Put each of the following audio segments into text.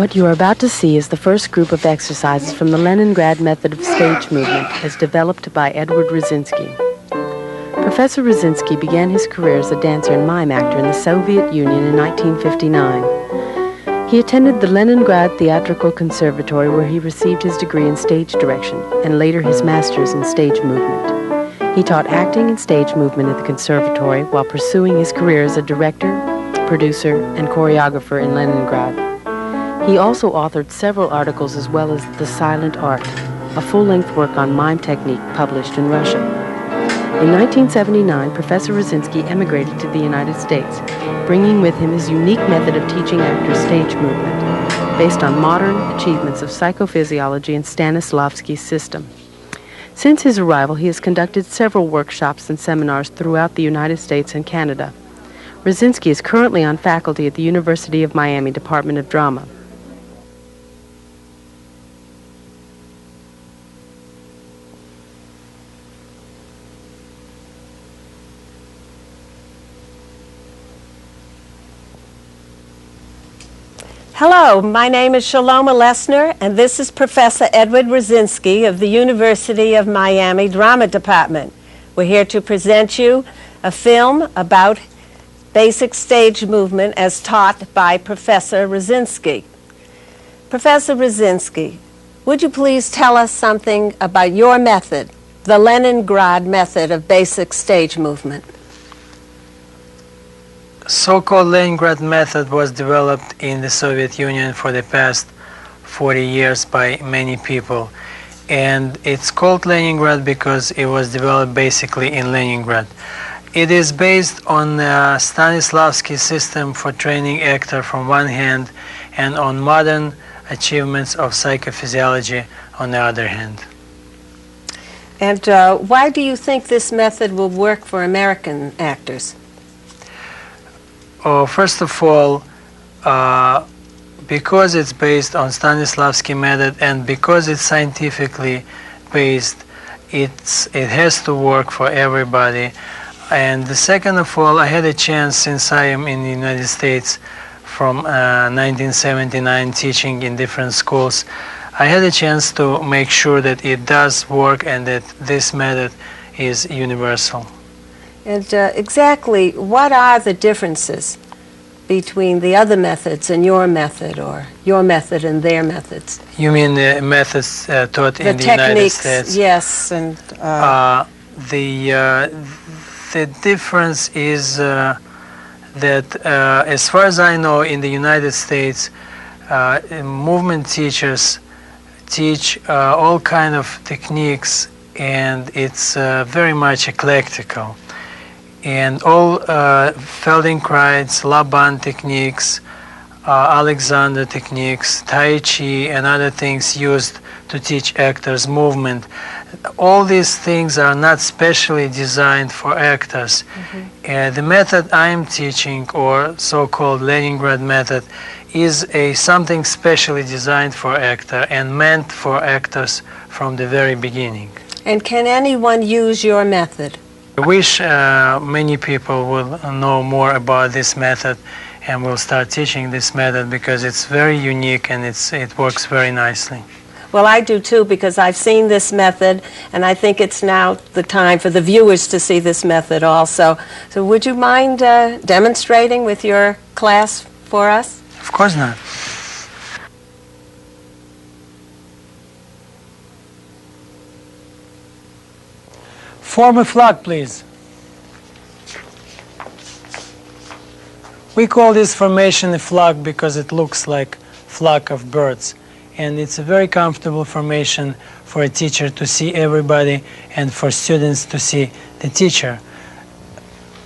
What you are about to see is the first group of exercises from the Leningrad method of stage movement as developed by Edward Rzinsky. Professor Rzinsky began his career as a dancer and mime actor in the Soviet Union in 1959. He attended the Leningrad Theatrical Conservatory where he received his degree in stage direction and later his master's in stage movement. He taught acting and stage movement at the conservatory while pursuing his career as a director, producer, and choreographer in Leningrad. He also authored several articles as well as The Silent Art, a full-length work on mime technique published in Russia. In 1979, Professor Rzinsky emigrated to the United States, bringing with him his unique method of teaching actors stage movement, based on modern achievements of psychophysiology and Stanislavski's system. Since his arrival, he has conducted several workshops and seminars throughout the United States and Canada. Rzinsky is currently on faculty at the University of Miami Department of Drama. Hello, my name is Shaloma Lesner, and this is Professor Edward Rzinsky of the University of Miami Drama Department. We're here to present you a film about basic stage movement as taught by Professor Rzinsky. Professor Rzinsky, would you please tell us something about your method, the Leningrad method of basic stage movement? So-called Leningrad method was developed in the Soviet Union for the past 40 years by many people. And it's called Leningrad because it was developed basically in Leningrad. It is based on Stanislavski's system for training actor from one hand and on modern achievements of psychophysiology on the other hand. And why do you think this method will work for American actors? First of all, because it's based on Stanislavski method and because it's scientifically based, it has to work for everybody. And the second of all, I had a chance, since I am in the United States from 1979 teaching in different schools, I had a chance to make sure that it does work and that this method is universal. And exactly what are the differences between the other methods and your method, or your method and their methods? You mean the methods taught in the United States? Yes, and the difference is that as far as I know, in the United States, movement teachers teach all kind of techniques, and it's very much eclectical. And all Feldenkrais, Laban techniques, Alexander techniques, Tai Chi, and other things used to teach actors movement. All these things are not specially designed for actors. The method I am teaching, or so-called Leningrad method, is something specially designed for actor and meant for actors from the very beginning. And can anyone use your method? I wish many people will know more about this method and will start teaching this method because it's very unique and it works very nicely. Well, I do too, because I've seen this method, and I think it's now the time for the viewers to see this method also. So would you mind demonstrating with your class for us? Of course not. Form a flag, please. We call this formation a flag because it looks like flock of birds. And it's a very comfortable formation for a teacher to see everybody and for students to see the teacher.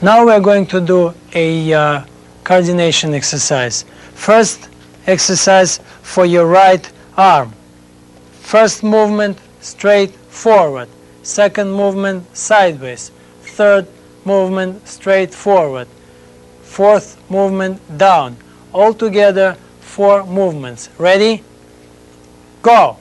Now we're going to do a coordination exercise. First exercise for your right arm. First movement, straight forward. Second movement, sideways. Third movement, straight forward. Fourth movement, down. All together, 4 movements. Ready? Go!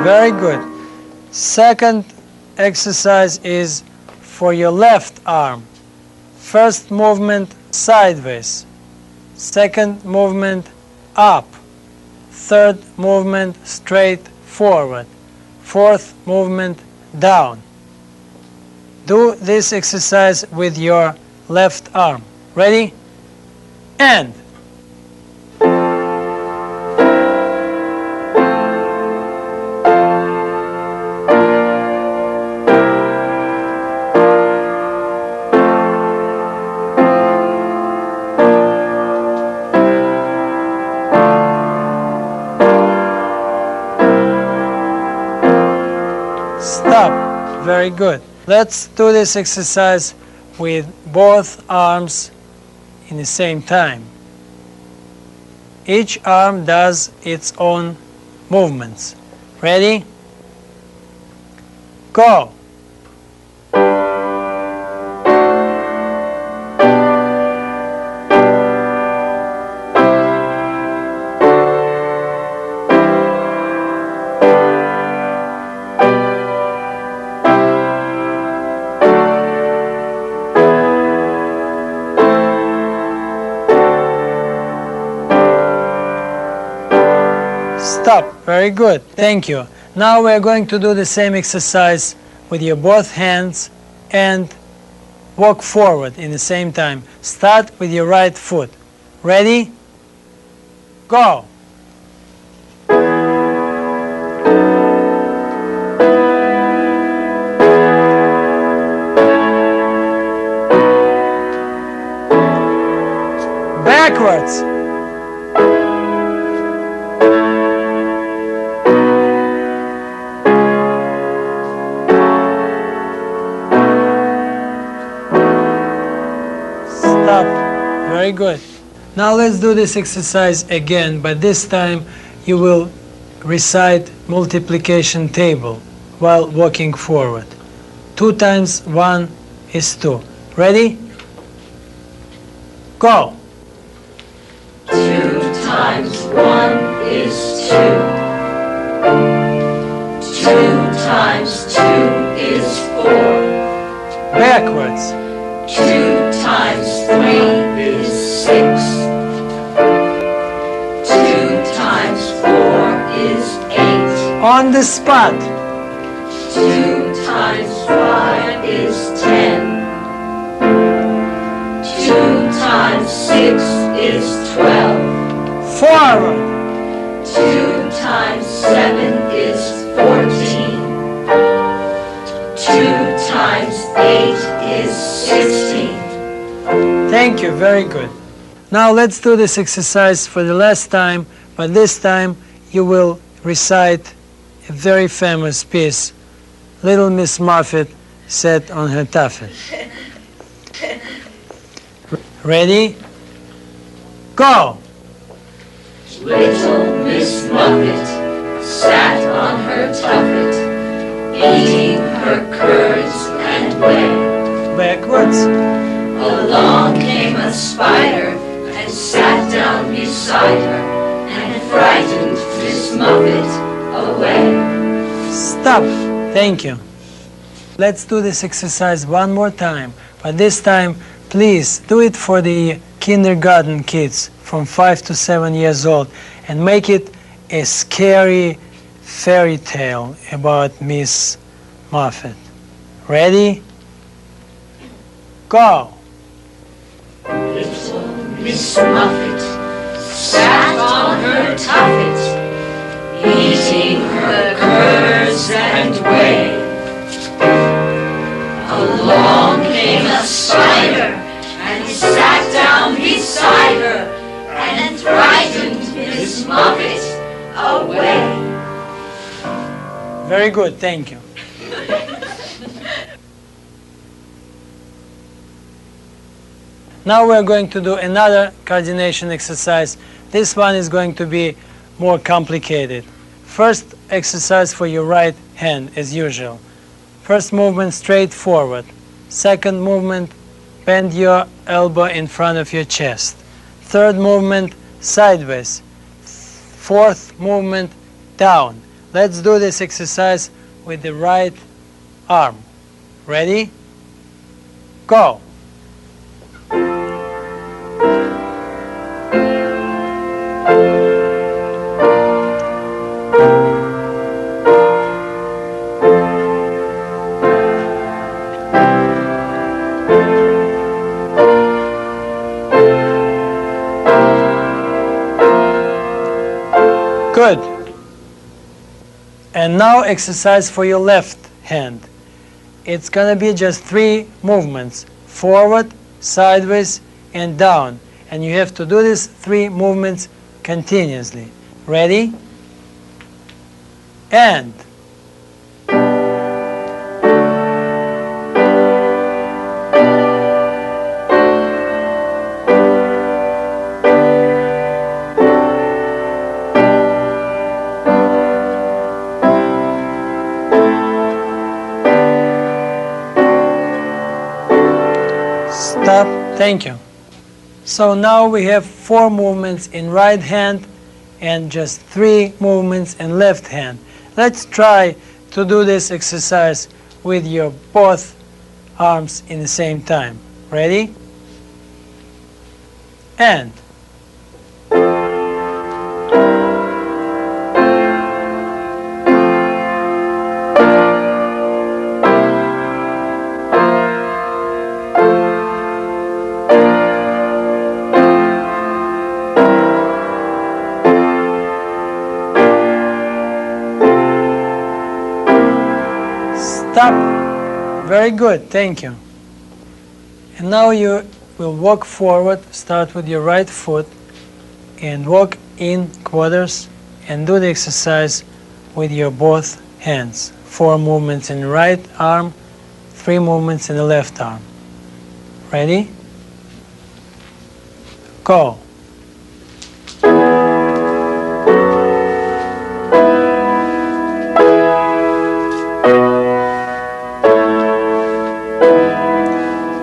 Very good. Second exercise is for your left arm. First movement sideways. Second movement up. Third movement straight forward. Fourth movement down. Do this exercise with your left arm. Ready? And. Stop. Very good. Let's do this exercise with both arms in the same time. Each arm does its own movements. Ready? Go! Stop. Very good. Thank you. Now we're going to do the same exercise with your both hands and walk forward in the same time. Start with your right foot. Ready? Go! Backwards. Very good. Now let's do this exercise again, but this time you will recite multiplication table while walking forward. 2 times 1 is 2. Ready? Go! 2 times 1 is 2. 2 times 2 is 4. Backwards. 2 times 3 is 6. 2 times 4 is 8. On the spot. 2 times 5 is 10. 2 times 6 is 12. Forward. 2 times 7 is 14. 2 times 8 is 16. Thank you. Very good. Now let's do this exercise for the last time, but this time you will recite a very famous piece Little Miss Muffet sat on her tuffet. Ready? Go! Little Miss Muffet sat on her tuffet, eating her curds and whey. Backwards. Along came a spider and sat down beside her and frightened Miss Muffet away. Stop. Thank you. Let's do this exercise one more time, but this time please do it for the kindergarten kids from 5 to 7 years old and make it a scary fairy tale about Miss Muffet. Ready? Go! Little Miss Muffet sat on her tuffet, eating her curds and whey. Along came a spider and sat down beside her and frightened Miss Muffet away. Very good, thank you. Now we're going to do another coordination exercise. This one is going to be more complicated. First exercise for your right hand, as usual. First movement, straight forward. Second movement, bend your elbow in front of your chest. Third movement, sideways. Fourth movement, down. Let's do this exercise with the right arm. Ready? Go. Good. And now exercise for your left hand. It's going to be just 3 movements: forward, sideways, and down. And you have to do these 3 movements continuously. Ready? And. Stop. Thank you. So now we have 4 movements in right hand and just 3 movements in left hand. Let's try to do this exercise with your both arms in the same time. Ready? And. Stop. Very good. Thank you. And now you will walk forward. Start with your right foot and walk in quarters and do the exercise with your both hands. 4 movements in the right arm, 3 movements in the left arm. Ready? Go.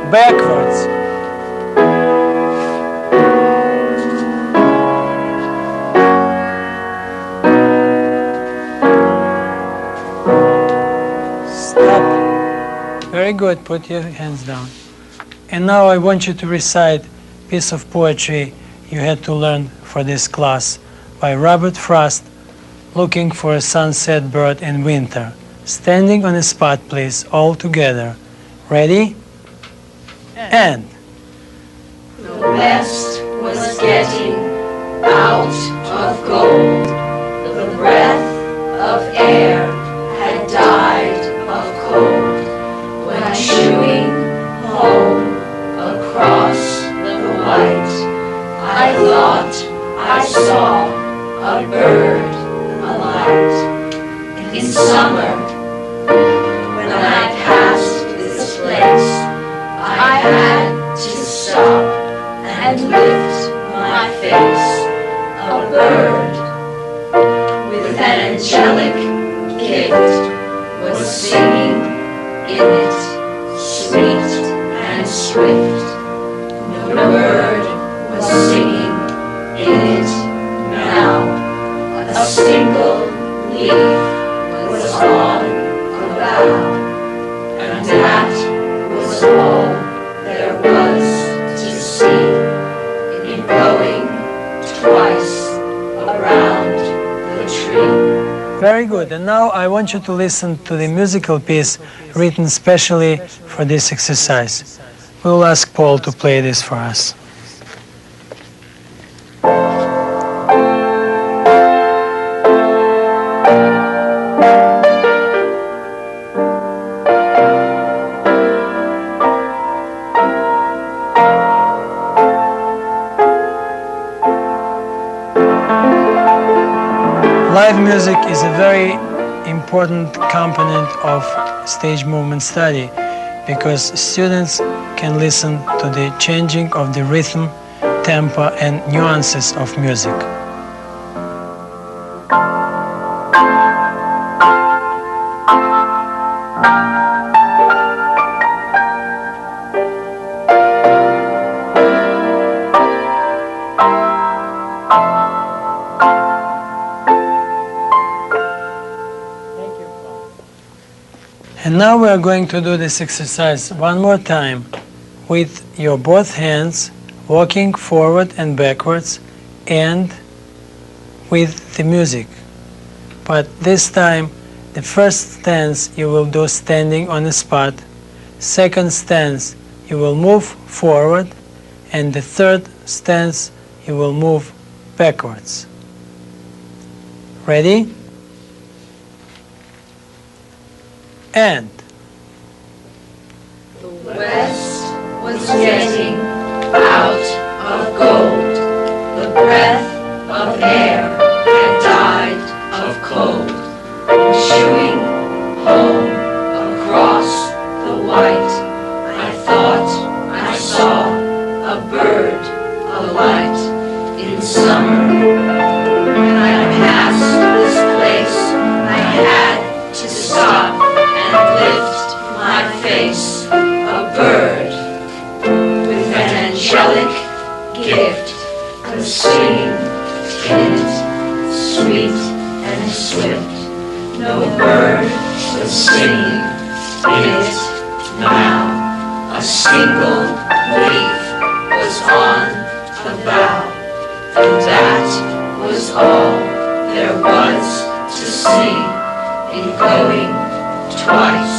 Backwards. Stop. Very good. Put your hands down. And now I want you to recite a piece of poetry you had to learn for this class by Robert Frost, Looking for a Sunset Bird in Winter. Standing on a spot, please, all together. Ready? And. The west was getting out of gold. The breath of air had died of cold. When chewing home across the white, I thought I saw a bird alight. In summer, when I passed this place, I had to stop and lift my face. A bird with an angelic gift was singing in it, sweet and swift. No bird was singing in it now. A single leaf was on a bough, and that was all there was to see in going twice around the tree. Very good. And now I want you to listen to the musical piece written specially for this exercise. We'll ask Paul to play this for us. Live music is a very important component of stage movement study because students can listen to the changing of the rhythm, tempo, and nuances of music. And now we are going to do this exercise one more time with your both hands, walking forward and backwards, and with the music. But this time, the first stance you will do standing on the spot, second stance you will move forward, and the third stance you will move backwards. Ready? And The west was getting out of gold. The breath of air had died of cold. Chewing home across the white, I thought I saw a bird alight in summer. When I passed this place, I had to stop and lift my face. A bird with an angelic gift was singing in it, sweet and swift. No bird was singing in it now. A single leaf was on the bough, and that was all there was to see in going twice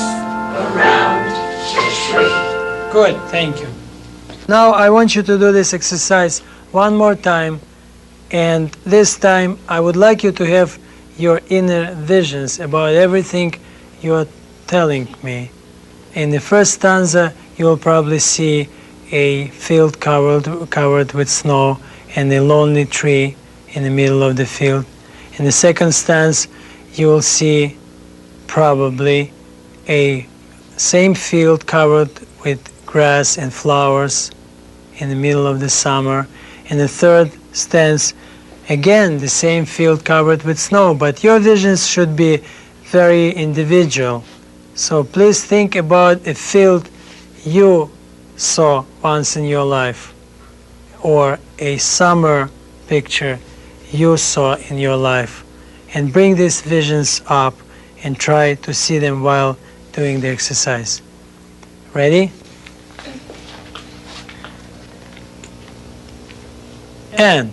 around the tree. good, thank you. Now I want you to do this exercise one more time, and this time I would like you to have your inner visions about everything you're telling me. In the first stanza, you'll probably see a field covered with snow and a lonely tree in the middle of the field. In the second stanza, you will see probably a same field covered with grass and flowers in the middle of the summer. In the third stanza, again, the same field covered with snow, but your visions should be very individual. So please think about a field you saw once in your life, or a summer picture you saw in your life, and bring these visions up and try to see them while doing the exercise. Ready? And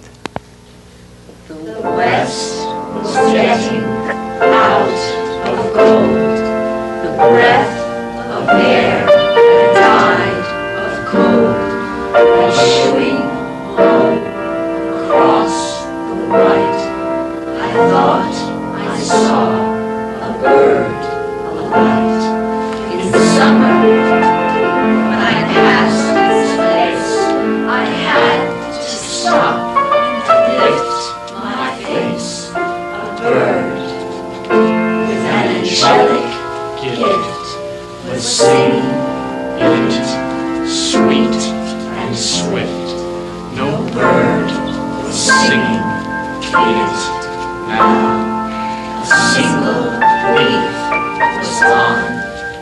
The west was getting out of gold. The breath of air had died of cold. And chewing home across the white, I thought I saw a bird alight in summer. When I passed this place, I had to stop and lift my face. A bird with an angelic gift was singing in it, sweet and swift. No bird was singing in it now. A single leaf was on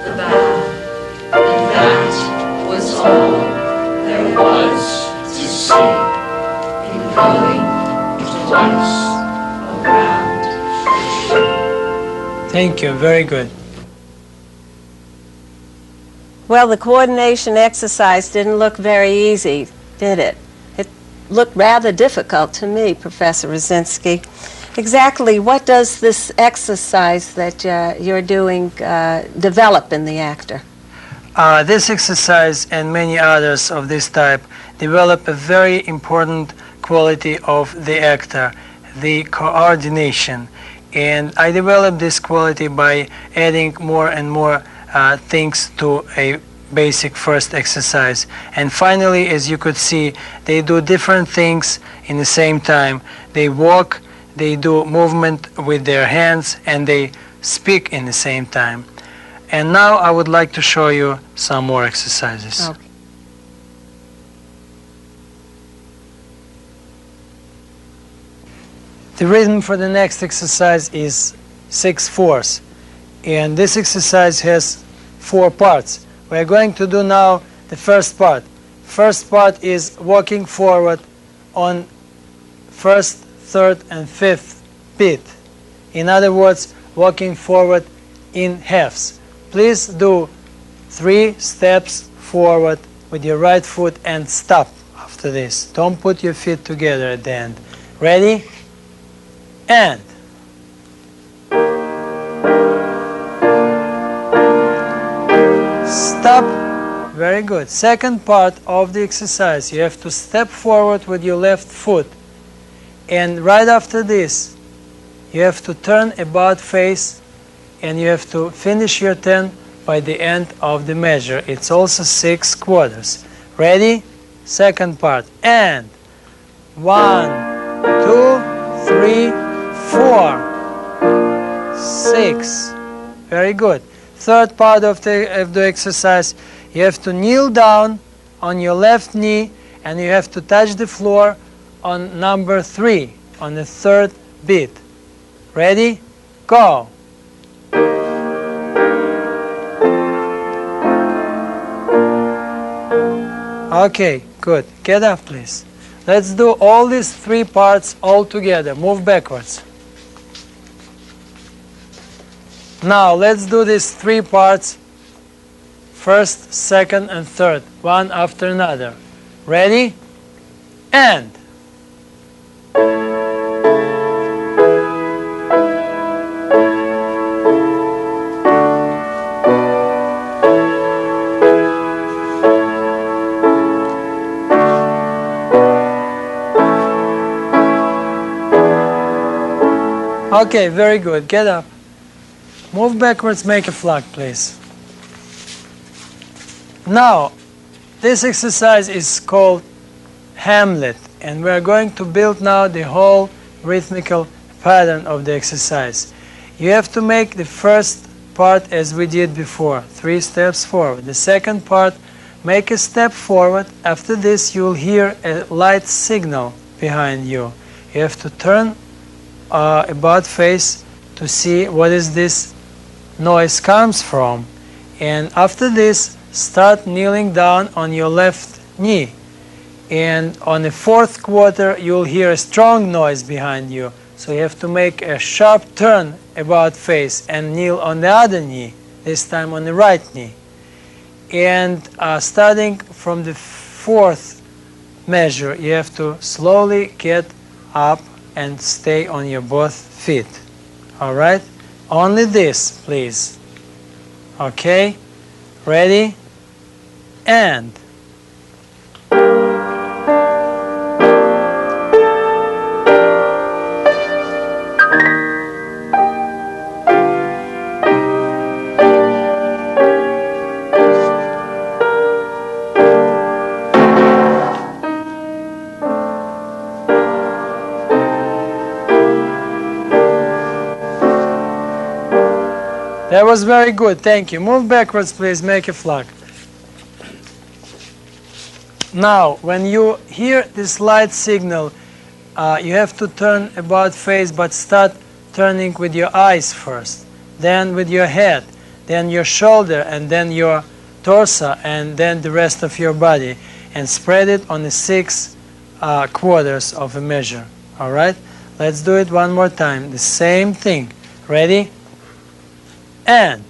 the bough, and that was all there was to see in going twice around the tree. thank you, very good. Well, the coordination exercise didn't look very easy, did it? It looked rather difficult to me, Professor Rosinski. Exactly what does this exercise that you're doing develop in the actor? This exercise and many others of this type develop a very important quality of the actor, the coordination. And I developed this quality by adding more and more things to a basic first exercise. And finally, as you could see, they do different things in the same time. They walk, they do movement with their hands, and they speak in the same time. And now I would like to show you some more exercises. Okay. The rhythm for the next exercise is 6/4, and this exercise has 4 parts. We are going to do now the first part. First part is walking forward on first, third, and fifth beat. In other words, walking forward in halves. please do 3 steps forward with your right foot and stop after this. Don't put your feet together at the end. Ready? And stop. Very good. Second part of the exercise, you have to step forward with your left foot. And right after this, you have to turn about face, and you have to finish your turn by the end of the measure. It's also 6 quarters. Ready? Second part. And 1, 2, 3, 4, 6. Very good. Third part of the exercise, you have to kneel down on your left knee, and you have to touch the floor on number 3, on the third beat. Ready? Go. Okay, good. Get up, please. Let's do all these 3 parts all together. Move backwards. Now, let's do these 3 parts, first, second, and third, one after another. Ready? And. Okay, very good. Get up. Move backwards, make a flag, please. Now, this exercise is called Hamlet, and we are going to build now the whole rhythmical pattern of the exercise. You have to make the first part as we did before, 3 steps forward. The second part, make a step forward. After this, you will hear a light signal behind you. You have to turn about face to see what is this noise comes from. And after this, start kneeling down on your left knee. And on the 4th quarter, you'll hear a strong noise behind you. So you have to make a sharp turn about face and kneel on the other knee, this time on the right knee. And starting from the 4th measure, you have to slowly get up and stay on your both feet. All right? Only this, please. Okay? Ready? And. That was very good, thank you. Move backwards, please, make a flag. Now, when you hear this light signal, you have to turn about face, but start turning with your eyes first, then with your head, then your shoulder, and then your torso, and then the rest of your body, and spread it on the 6 quarters of a measure. All right? Let's do it one more time. The same thing. Ready? And.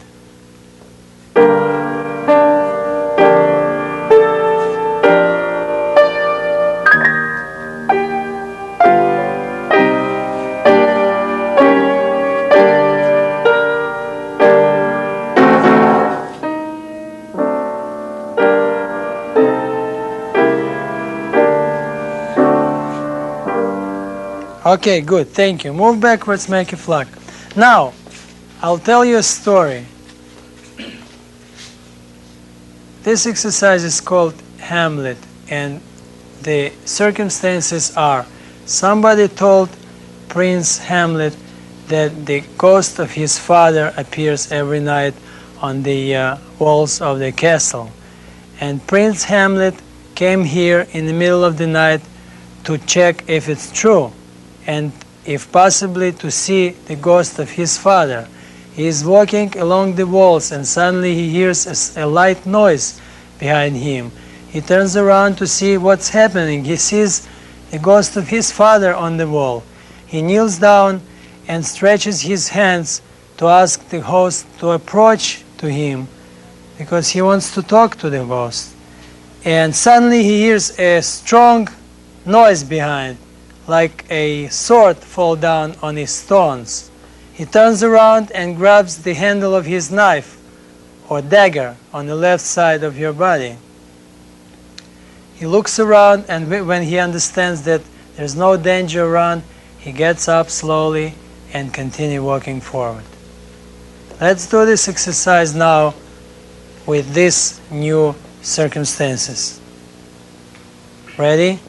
Okay, good, thank you. Move backwards, make a flag. Now, I'll tell you a story. This exercise is called Hamlet, and the circumstances are somebody told Prince Hamlet that the ghost of his father appears every night on the walls of the castle. And Prince Hamlet came here in the middle of the night to check if it's true, and if possibly to see the ghost of his father. He is walking along the walls, and suddenly he hears a light noise behind him. He turns around to see what's happening. He sees the ghost of his father on the wall. He kneels down and stretches his hands to ask the host to approach to him because he wants to talk to the ghost. And suddenly he hears a strong noise behind, like a sword fall down on his thorns. He turns around and grabs the handle of his knife or dagger on the left side of your body. He looks around, and when he understands that there's no danger around, he gets up slowly and continue walking forward. Let's do this exercise now with these new circumstances. Ready?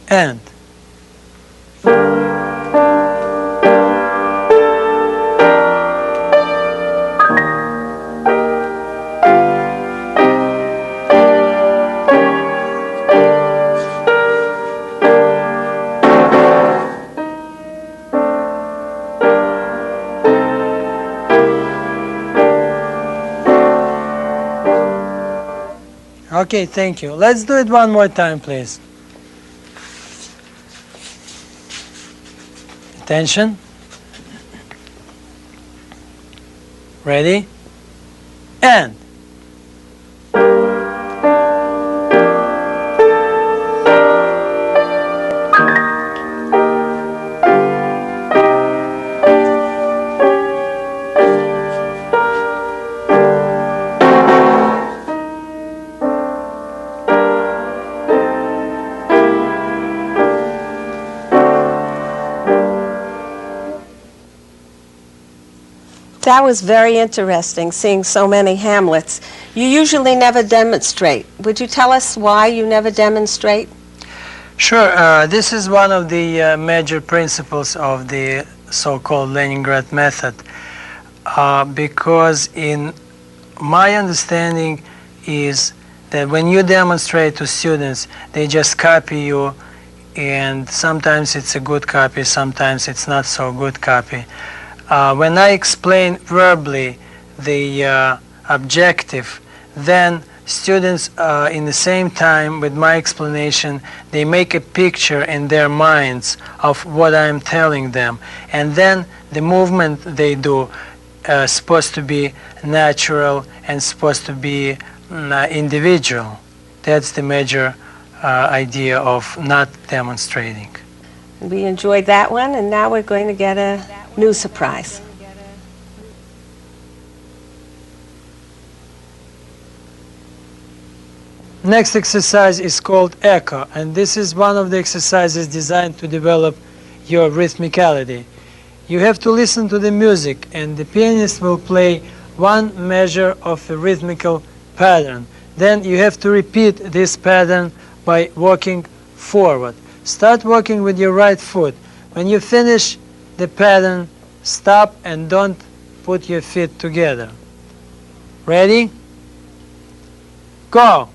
And. Okay, thank you. Let's do it one more time, please. Attention. Ready? And. That was very interesting, seeing so many Hamlets. You usually never demonstrate. Would you tell us why you never demonstrate? Sure. This is one of the major principles of the so-called Leningrad method, because in my understanding is that when you demonstrate to students, they just copy you, and sometimes it's a good copy, sometimes it's not so good copy. When I explain verbally the objective, then students in the same time with my explanation, they make a picture in their minds of what I'm telling them, and then the movement they do is supposed to be natural and supposed to be individual. That's the major idea of not demonstrating. We enjoyed that one, and now we're going to get a new surprise. Next exercise is called echo, and this is one of the exercises designed to develop your rhythmicality. You have to listen to the music, and the pianist will play one measure of a rhythmical pattern. Then you have to repeat this pattern by walking forward. Start walking with your right foot. When you finish the pattern, stop and don't put your feet together. Ready? Go!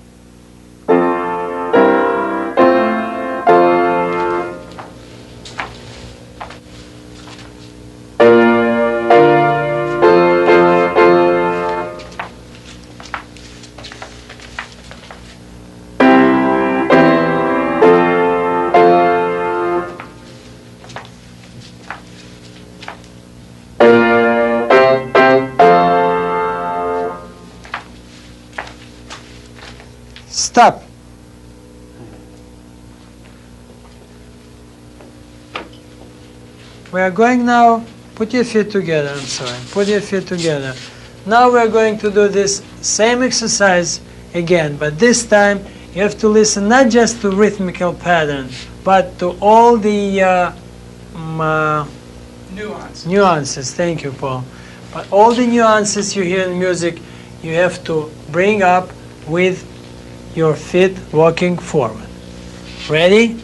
Stop. We are going now, put your feet together, I'm sorry, put your feet together. Now we are going to do this same exercise again, but this time you have to listen not just to rhythmical pattern, but to all the nuances. Thank you, Paul. But all the nuances you hear in music, you have to bring up with your feet walking forward. Ready?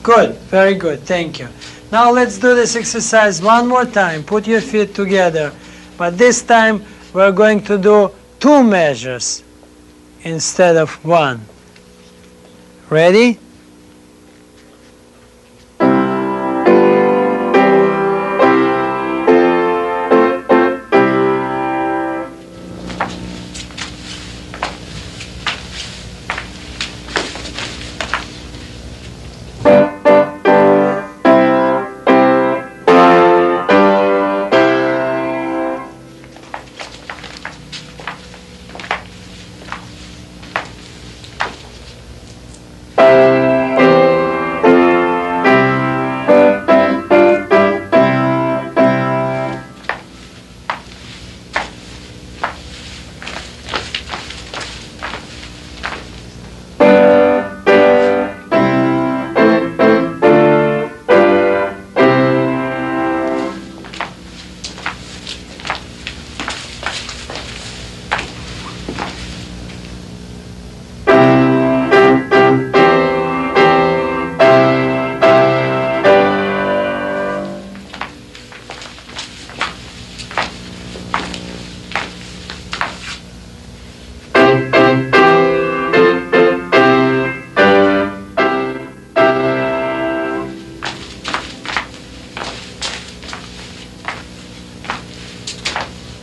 Good, very good, thank you. Now let's do this exercise one more time. Put your feet together, but this time we're going to do 2 measures instead of 1. Ready?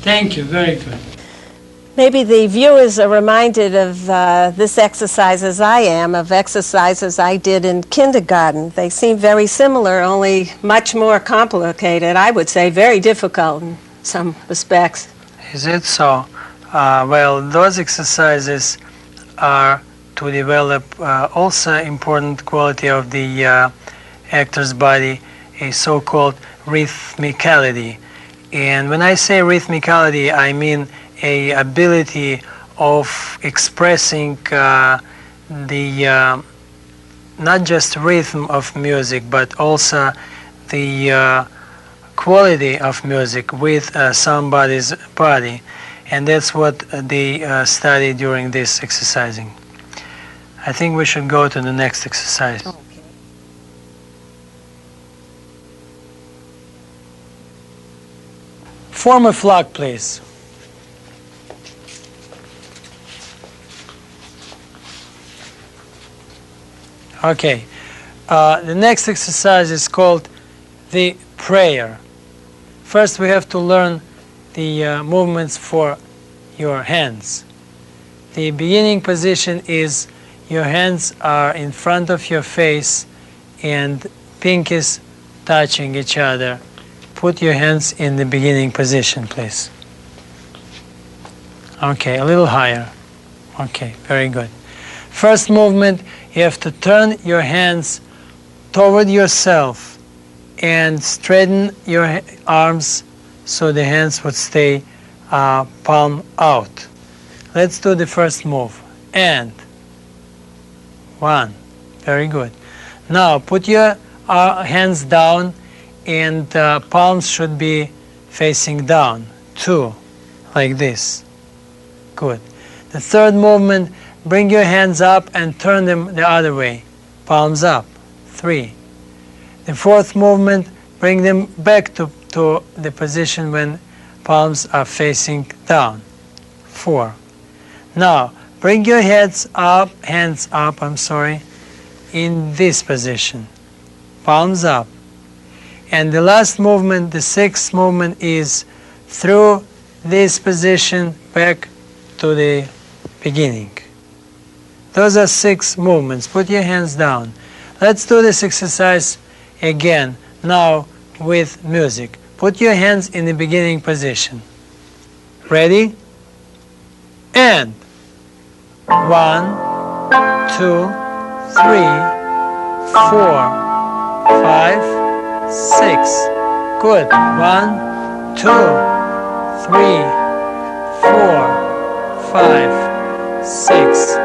Thank you, very good. Maybe the viewers are reminded of this exercise as I am, of exercises I did in kindergarten. They seem very similar, only much more complicated. I would say very difficult in some respects. Is it so? Well, those exercises are to develop also important quality of the actor's body, a so-called rhythmicality. And when I say rhythmicality, I mean a ability of expressing the not just rhythm of music, but also the quality of music with somebody's body. And that's what they study during this exercising. I think we should go to the next exercise. Form a flock, please. Okay. The next exercise is called the prayer. First, we have to learn the movements for your hands. The beginning position is your hands are in front of your face and pinkies touching each other. Put your hands in the beginning position, please. Okay, a little higher. Okay, very good. First movement, you have to turn your hands toward yourself and straighten your arms so the hands would stay palm out. Let's do the first move. And 1. Very good. Now put your hands down and palms should be facing down. 2. Like this. Good. The third movement, bring your hands up and turn them the other way. Palms up. 3. The fourth movement, bring them back to the position when palms are facing down. 4. Now, bring your hands up, in this position. Palms up. And the last movement, the sixth movement, is through this position back to the beginning. Those are 6 movements. Put your hands down. Let's do this exercise again, now with music. Put your hands in the beginning position. Ready? And 1, 2, 3, 4, 5, 6. Good. 1, 2, 3, 4, 5, 6.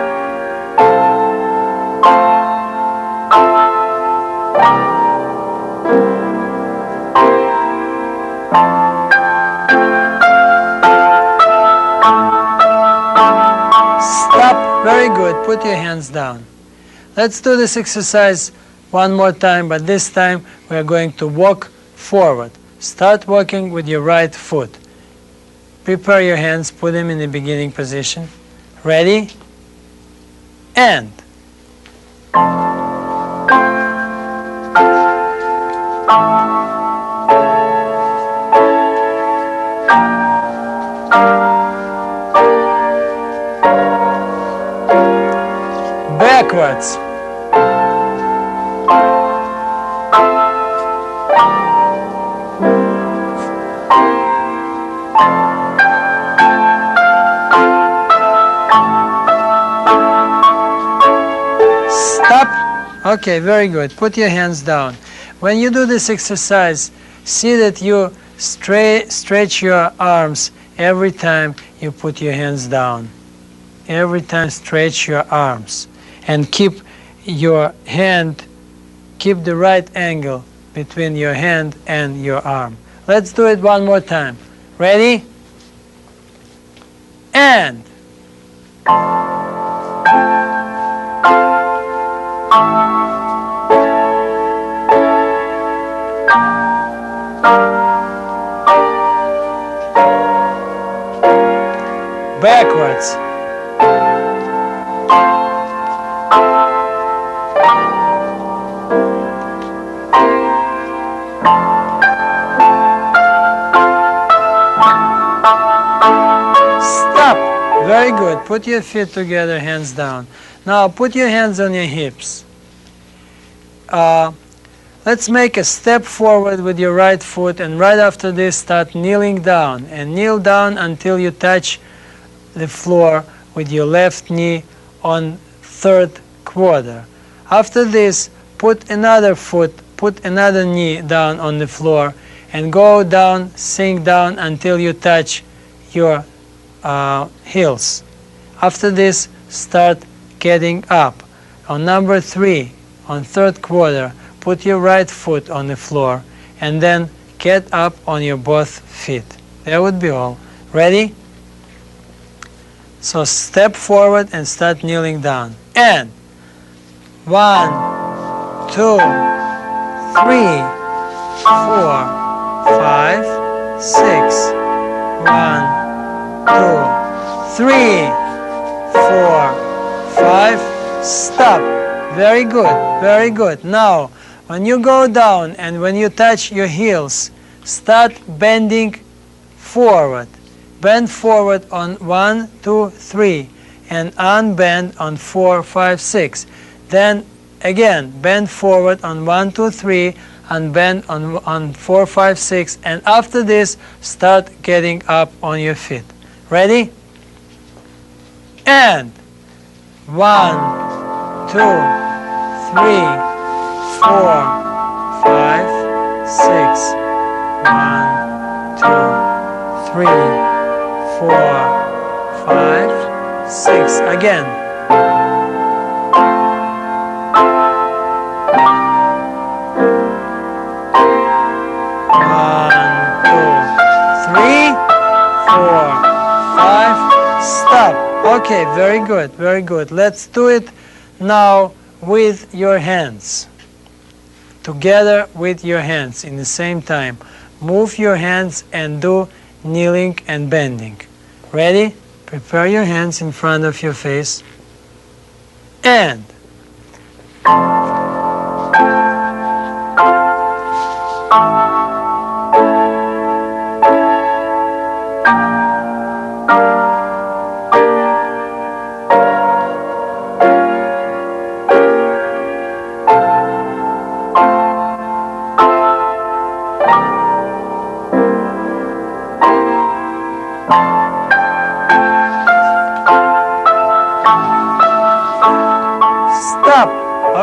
Stop. Very good. Put your hands down. Let's do this exercise one more time, but this time we are going to walk forward. Start walking with your right foot. prepare your hands, put them in the beginning position. Ready? And. Backwards. Stop. Okay, very good. Put your hands down. When you do this exercise, see that you stretch your arms every time you put your hands down. Every time stretch your arms. And keep your hand, keep the right angle between your hand and your arm. Let's do it one more time. Ready? And. Backwards. Very good. Put your feet together, hands down. Now put your hands on your hips. Let's make a step forward with your right foot, and right after this start kneeling down. And kneel down until you touch the floor with your left knee on third quarter. After this, put another knee down on the floor and go down, sink down until you touch your heels. After this, start getting up. On number 3, on third quarter, put your right foot on the floor and then get up on your both feet. That would be all. Ready? So step forward and start kneeling down. And 1, 2, 3, 4, 5, 6. 1, 2, 3, 4, 5. Stop. Very good. Very good. Now, when you go down and when you touch your heels, start bending forward. Bend forward on 1, 2, 3, and unbend on 4, 5, 6. Then again, bend forward on 1, 2, 3, and bend on 4, 5, 6. And after this, start getting up on your feet. Ready? And 1, 2, 3, 4, 5, 6. 1, 2, 3, 4, 5, 6. Again. 1, 2, 3, 4, 5. Stop. Okay, very good, very good. Let's do it now with your hands. Together with your hands in the same time. Move your hands and do kneeling and bending. Ready? Prepare your hands in front of your face. And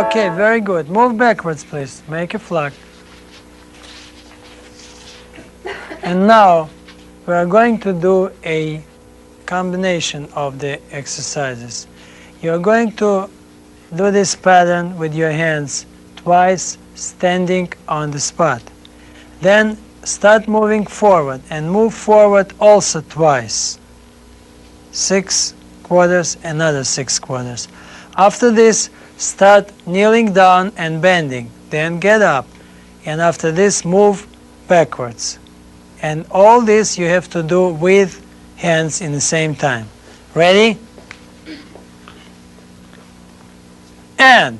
okay, very good. Move backwards, please. Make a flag. And now we are going to do a combination of the exercises. You are going to do this pattern with your hands twice, standing on the spot. Then start moving forward and move forward also twice. 6 quarters, another 6 quarters. After this, start kneeling down and bending, then get up, and after this move backwards. And all this you have to do with hands in the same time. Ready? And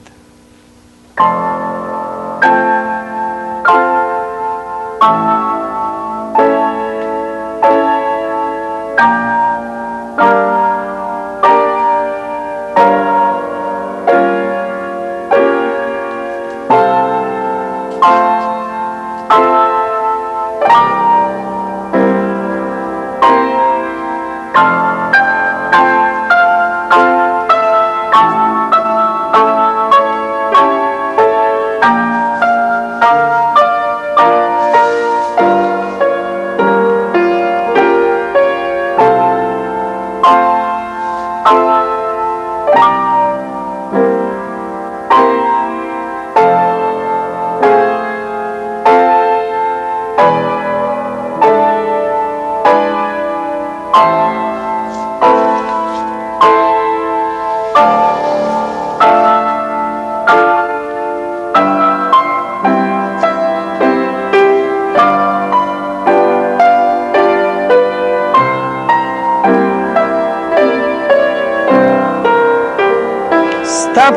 stop.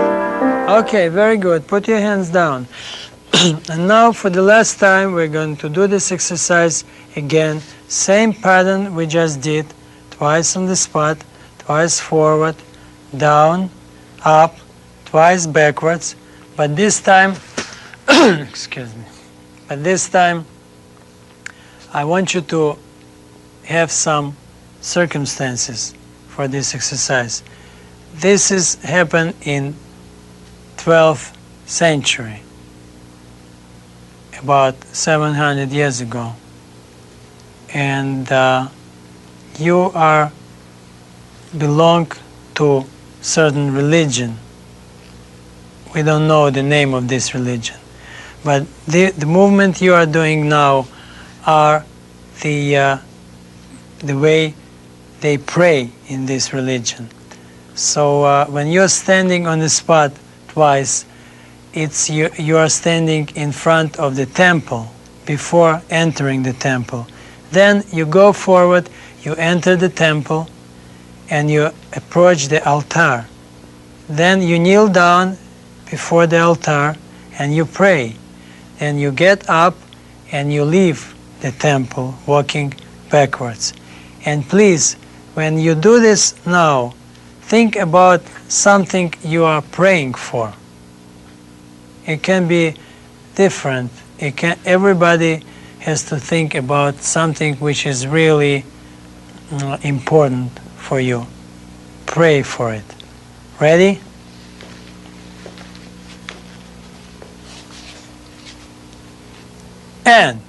Okay, very good. Put your hands down. And now for the last time we're going to do this exercise again. Same pattern we just did. Twice on the spot, twice forward, down, up, twice backwards. But this time, excuse me, but this time I want you to have some circumstances for this exercise. This is happened in 12th century, about 700 years ago. And you are belong to certain religion. We don't know the name of this religion. But the movement you are doing now are the way they pray in this religion. So when you're standing on the spot twice, it's you are standing in front of the temple before entering the temple. Then you go forward, you enter the temple, and you approach the altar. Then you kneel down before the altar and you pray. Then you get up and you leave the temple walking backwards. And please, when you do this now, think about something you are praying for. It can be different. Everybody has to think about something which is really important for you. Pray for it. Ready? And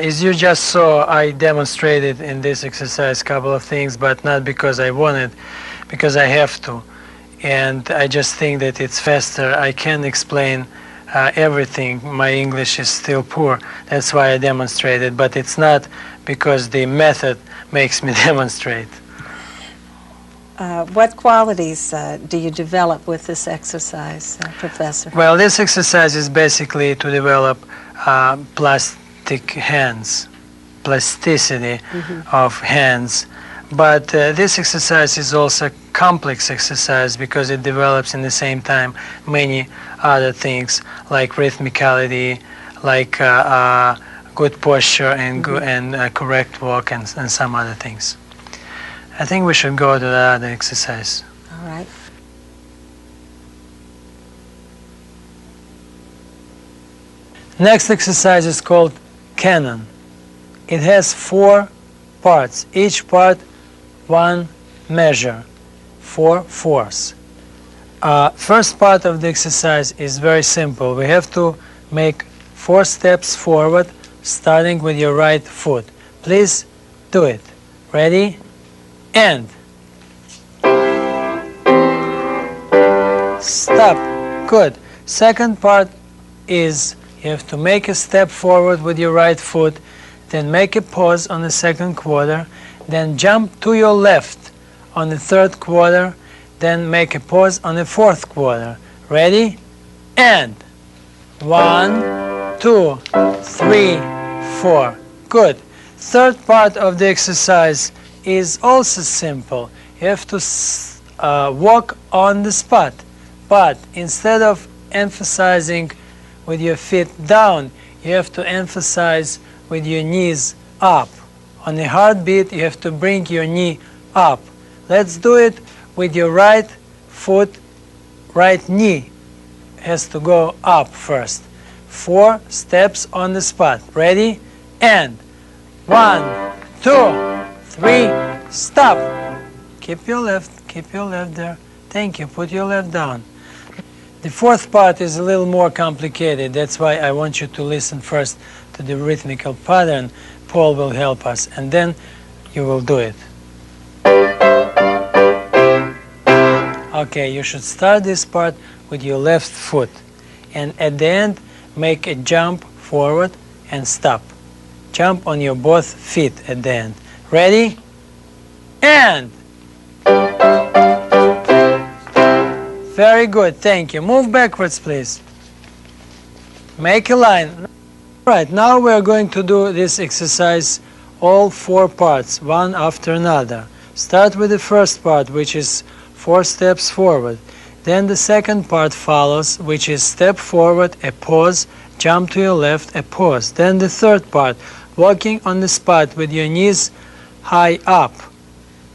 as you just saw, I demonstrated in this exercise a couple of things, but not because I wanted, because I have to. And I just think that it's faster. I can't explain everything. My English is still poor. That's why I demonstrated, but it's not because the method makes me demonstrate. What qualities do you develop with this exercise, Professor? Well, this exercise is basically to develop plastic hands. plasticity of hands. But this exercise is also a complex exercise because it develops in the same time many other things like rhythmicality, like good posture and, correct walk and some other things. I think we should go to the other exercise. All right. Next exercise is called canon. It has 4 parts, each part 1 measure, 4 fourths. First part of the exercise is very simple. We have to make 4 steps forward, starting with your right foot. Please do it. Ready? And stop. Good. Second part is you have to make a step forward with your right foot, then make a pause on the second quarter, then jump to your left on the third quarter, then make a pause on the fourth quarter. Ready? And 1, 2, 3, 4. Good. Third part of the exercise is also simple. You have to walk on the spot, but instead of emphasizing with your feet down, you have to emphasize with your knees up. On the heartbeat, you have to bring your knee up. Let's do it with your right foot, right knee has to go up first. 4 steps on the spot. Ready? And 1, 2, 3, stop. Keep your left there. Thank you. Put your left down. The fourth part is a little more complicated. That's why I want you to listen first to the rhythmical pattern. Paul will help us, and then you will do it. Okay, you should start this part with your left foot, and at the end make a jump forward and stop. Jump on your both feet at the end. Ready? And very good, thank you. Move backwards, please. Make a line. Right, now we're going to do this exercise, all 4 parts, one after another. Start with the first part, which is 4 steps forward. Then the second part follows, which is step forward, a pause, jump to your left, a pause. Then the third part, walking on the spot with your knees high up.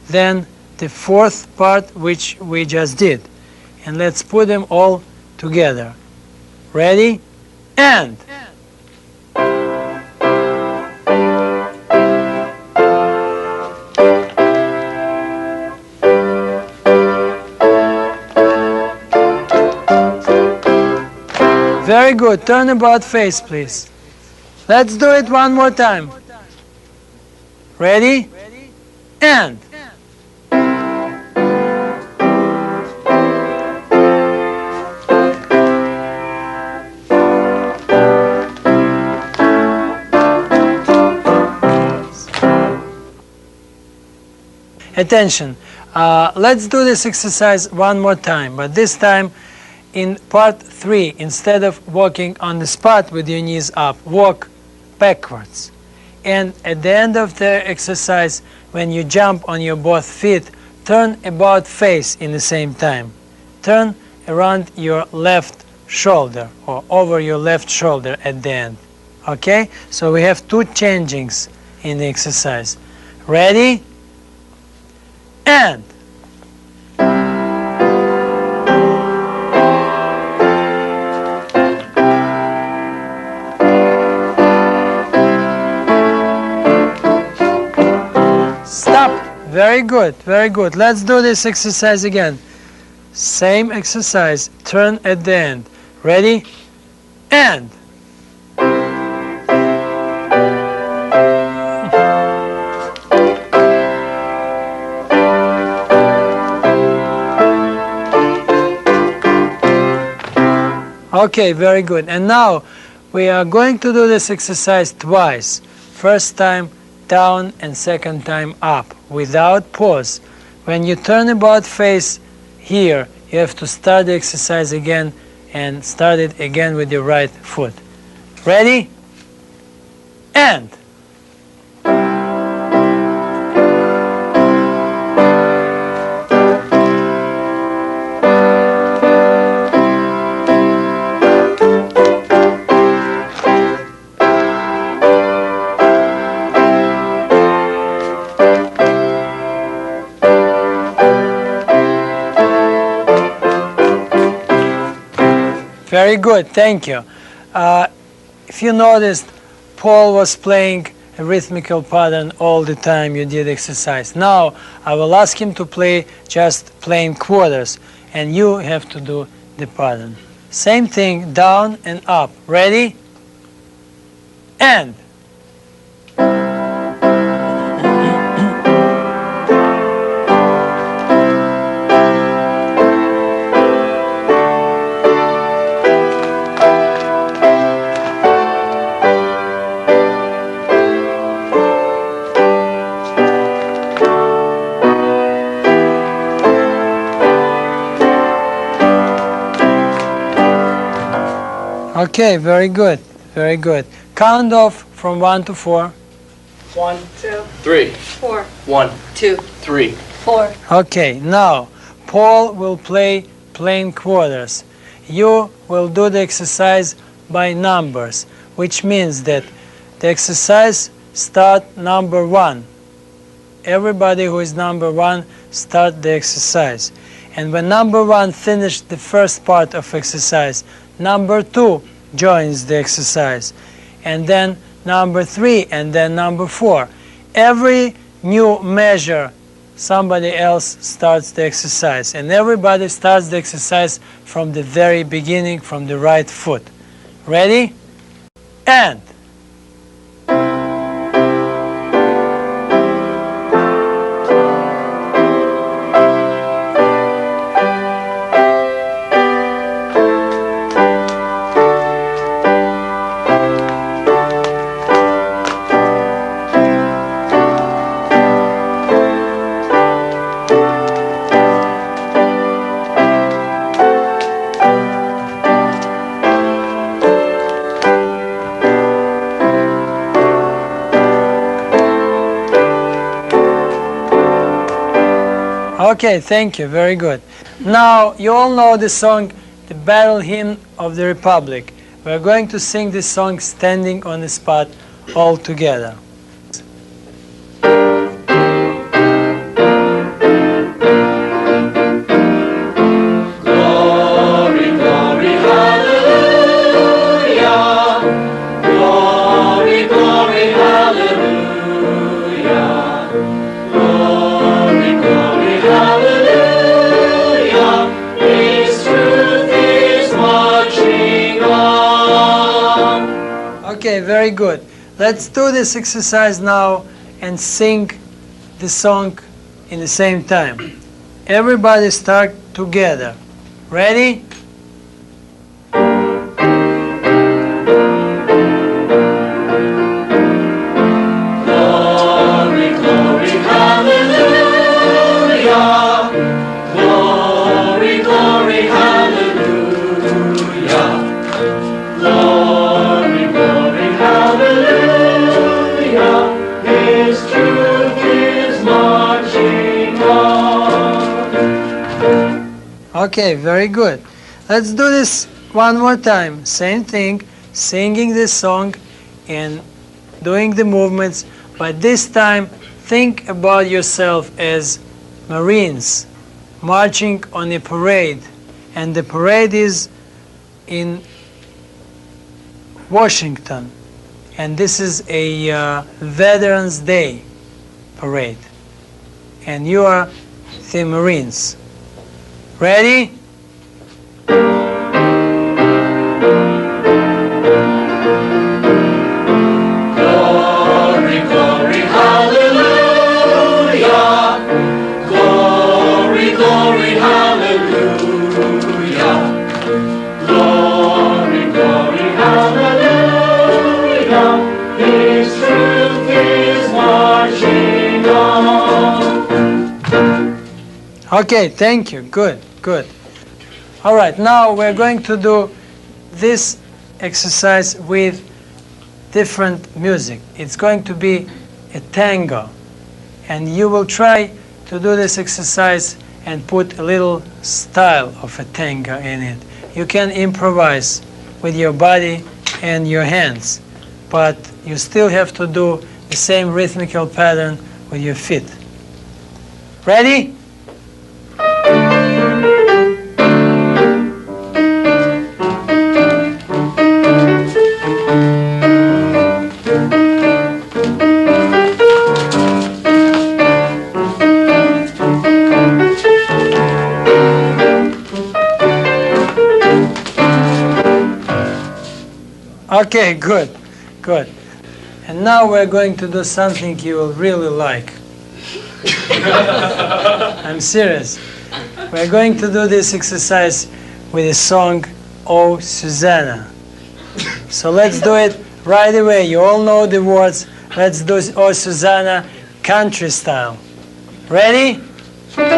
Then the fourth part, which we just did. And let's put them all together. Ready? And very good. Turn about face, please. Let's do it one more time. Ready? And attention. Let's do this exercise one more time, but this time in part 3, instead of walking on the spot with your knees up, walk backwards. And at the end of the exercise, when you jump on your both feet, turn about face in the same time. Turn around your left shoulder or over your left shoulder at the end. Okay? So we have 2 changings in the exercise. Ready? And stop. Very good, very good. Let's do this exercise again. Same exercise. Turn at the end. Ready? And okay, very good. And now we are going to do this exercise twice. First time down and second time up without pause. When you turn about face here, you have to start the exercise again and start it again with your right foot. Ready? And Very good, thank you. If you noticed, Paul was playing a rhythmical pattern all the time you did exercise. Now I will ask him to play just plain quarters, and you have to do the pattern. Same thing, down and up. Ready? And. Okay, very good, very good. Count off from 1 to 4. 1, 2, 3, 4, 1, 2, 3. 4. Okay, now Paul will play plain quarters. You will do the exercise by numbers, which means that the exercise start number 1. Everybody who is number 1 start the exercise. And when number 1 finish the first part of exercise, number 2 joins the exercise, and then number 3, and then number 4. Every new measure, somebody else starts the exercise, and everybody starts the exercise from the very beginning, from the right foot. Ready? And. Okay, thank you, very good. Now, you all know the song, the Battle Hymn of the Republic. We're going to sing this song standing on the spot all together. Glory, glory, hallelujah. Glory, glory, hallelujah. Glory, glory, hallelujah. His truth is marching on. Okay, very good. Let's do this exercise now and sing the song in the same time. Everybody start together. Ready? Glory, glory, hallelujah. Glory, glory, hallelujah. Glory, glory, hallelujah. His truth is marching on. Okay, very good. Let's do this one more time. Same thing, singing this song and doing the movements, but this time think about yourself as Marines marching on a parade, and the parade is in Washington, and this is a Veterans Day parade, and you are the Marines. Ready? Glory, glory, hallelujah. Glory, glory, hallelujah. Glory, glory, hallelujah. His truth is marching on. Okay, thank you. Good, good. All right, now we're going to do this exercise with different music. It's going to be a tango, and you will try to do this exercise and put a little style of a tango in it. You can improvise with your body and your hands, but you still have to do the same rhythmical pattern with your feet. Ready? Okay, good, good. And now we're going to do something you will really like. I'm serious. We're going to do this exercise with the song "Oh Susanna." So let's do it right away. You all know the words. Let's do "Oh Susanna" country style. Ready? Well,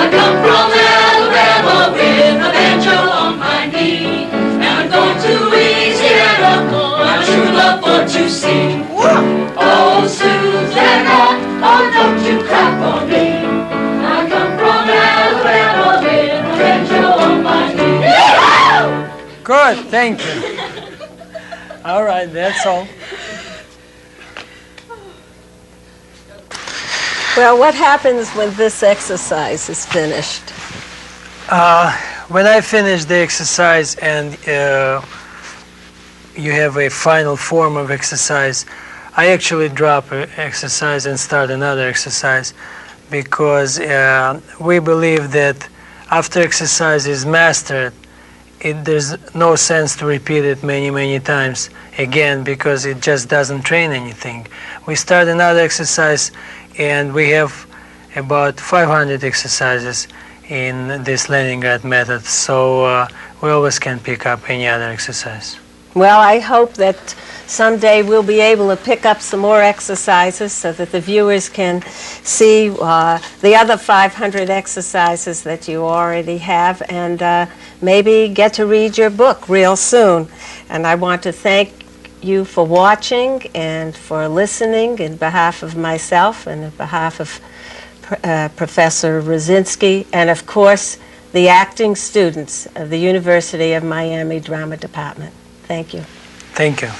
I come from Alabama with a banjo on my knee, and I'm going to Louisiana, my true love for to see. Oh, Susanna, oh, don't you crap on me. I come from Alabama with a banjo on my knee. Good, thank you. All right, that's all. Well, what happens when this exercise is finished? When I finish the exercise and you have a final form of exercise, I actually drop an exercise and start another exercise, because we believe that after exercise is mastered, there's no sense to repeat it many times again, because it just doesn't train anything. We start another exercise, and we have about 500 exercises in this Leningrad method, so we always can pick up any other exercise. Well, I hope that someday we'll be able to pick up some more exercises so that the viewers can see the other 500 exercises that you already have, and maybe get to read your book real soon. And I want to thank you for watching and for listening in behalf of myself and on behalf of Professor Rudzinski, and of course the acting students of the University of Miami Drama Department. Thank you. Thank you.